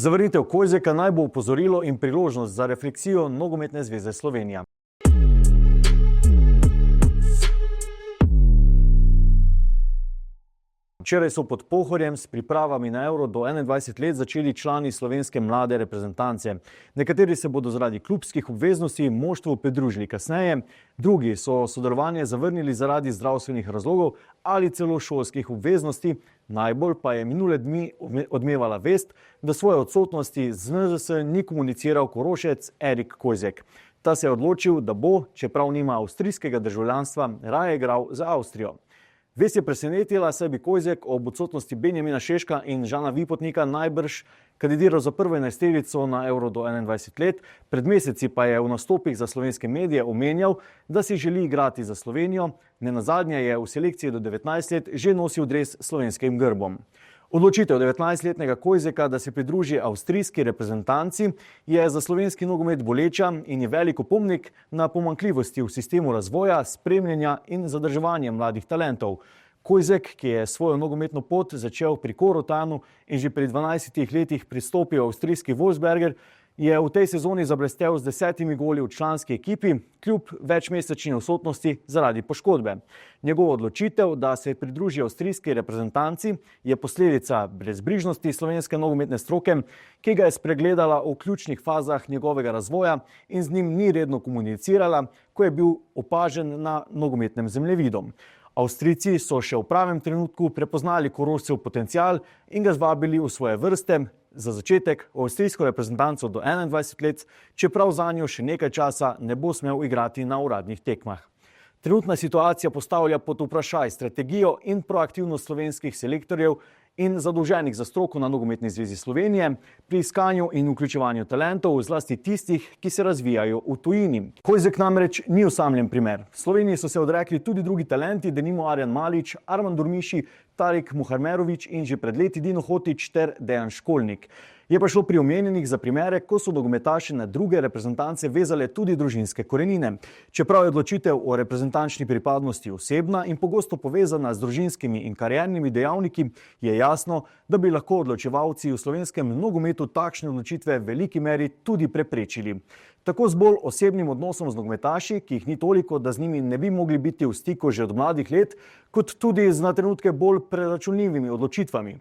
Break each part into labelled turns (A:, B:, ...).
A: Zavrnitev Kozjeka naj bo opozorilo in priložnost za refleksijo Nogometne zveze Slovenija. Včeraj so pod Pohorjem s pripravami na Euro do 21 let začeli člani slovenske mlade reprezentance. Nekateri se bodo zaradi klubskih obveznosti moštvu pridružili kasneje, drugi so sodelovanje zavrnili zaradi zdravstvenih razlogov ali celo šolskih obveznosti. Najbolj pa je minule dni odmevala vest, da svoje odsotnosti z NZS ni komuniciral Korošec Erik Kozjek. Ta se je odločil, da bo, čeprav nima avstrijskega državljanstva, raje igral za Avstrijo. Vest je presenetila, saj bi Kozjek ob odsotnosti Benjamina Šeška in Žana Vipotnika najbrž kandidiral za prvo enajsterico na Euro do 21 let. Pred meseci pa je v nastopih za slovenske medije omenjal, da si želi igrati za Slovenijo. Nenazadnje je v selekciji do 19 let že nosil dres s slovenskim grbom. Odločitev 19-letnega Kozjeka, da se pridruži avstrijski reprezentanci, je za slovenski nogomet boleča in je velik opomnik na pomanjkljivosti v sistemu razvoja, spremljanja in zadrževanja mladih talentov. Kozjek, ki je svojo nogometno pot začel pri Korotanu in že pri 12 letih pristopil avstrijski Wolfsberger, je v tej sezoni zablestel z 10 goli v članski ekipi, kljub večmesečni odsotnosti zaradi poškodbe. Njegova odločitev, da se pridruži avstrijski reprezentanci, je posledica brezbrižnosti slovenske nogometne stroke, ki ga je spregledala v ključnih fazah njegovega razvoja in z njim ni redno komunicirala, ko je bil opažen na nogometnem zemljevidu. Avstrijci so še v pravem trenutku prepoznali Korošcev potencial in ga zvabili v svoje vrste, za začetek v avstrijsko reprezentanco do 21 let, čeprav zanjo še nekaj časa ne bo smel igrati na uradnih tekmah. Trenutna situacija postavlja pod vprašaj strategijo in proaktivnost slovenskih selektorjev in zadolženih za stroko na Nogometni zvezi Slovenije pri iskanju in vključevanju talentov, zlasti tistih, ki se razvijajo v tujini. Kozjek namreč ni osamljen primer. V Sloveniji so se odrekli tudi drugi talenti, denimo Arjan Malić, Arman Durmiši, Tarik Muharmerović in že pred leti Dino Hotić ter Dejan Školnik. Je pa šlo pri omenjenih za primere, ko so nogometaši na druge reprezentance vezale tudi družinske korenine. Čeprav je odločitev o reprezentančni pripadnosti osebna in pogosto povezana z družinskimi in kariernimi dejavniki, je jasno, da bi lahko odločevalci v slovenskem nogometu takšne odločitve v veliki meri tudi preprečili. Tako z bolj osebnim odnosom z nogometaši, ki jih ni toliko, da z njimi ne bi mogli biti v stiku že od mladih let, kot tudi z na trenutke bolj preračunljivimi odločitvami.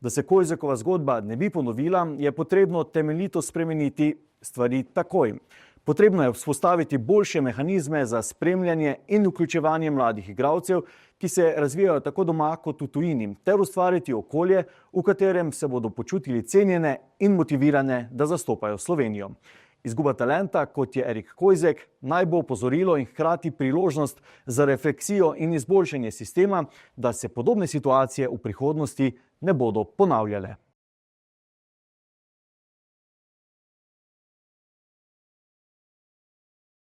A: Da se Kozjekova zgodba ne bi ponovila, je potrebno temeljito spremeniti stvari takoj. Potrebno je vzpostaviti boljše mehanizme za spremljanje in vključevanje mladih igralcev, ki se razvijajo tako doma kot v tujini, ter ustvariti okolje, v katerem se bodo počutili cenjene in motivirane, da zastopajo Slovenijo. Izguba talenta, kot je Erik Kozjek, naj bo opozorilo in hkrati priložnost za refleksijo in izboljšanje sistema, da se podobne situacije v prihodnosti ne bodo ponavljale.